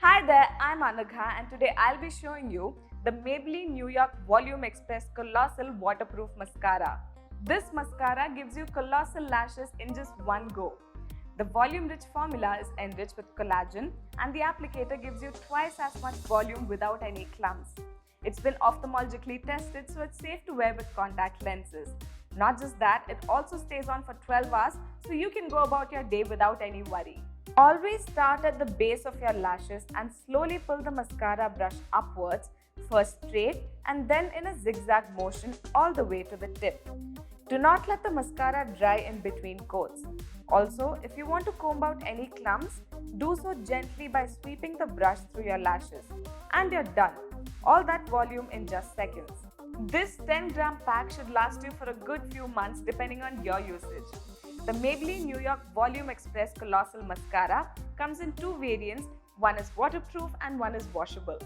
Hi there, I'm Anagha and today I'll be showing you the Maybelline New York Volume Express Colossal Waterproof Mascara. This mascara gives you colossal lashes in just one go. The volume-rich formula is enriched with collagen and the applicator gives you twice as much volume without any clumps. It's been ophthalmologically tested so it's safe to wear with contact lenses. Not just that, it also stays on for 12 hours so you can go about your day without any worry. Always start at the base of your lashes and slowly pull the mascara brush upwards, first straight and then in a zigzag motion all the way to the tip. Do not let the mascara dry in between coats. Also, if you want to comb out any clumps, do so gently by sweeping the brush through your lashes. And you're done. All that volume in just seconds. This 10-gram pack should last you for a good few months depending on your usage. The Maybelline New York Volume Express Colossal Mascara comes in two variants, one is waterproof and one is washable.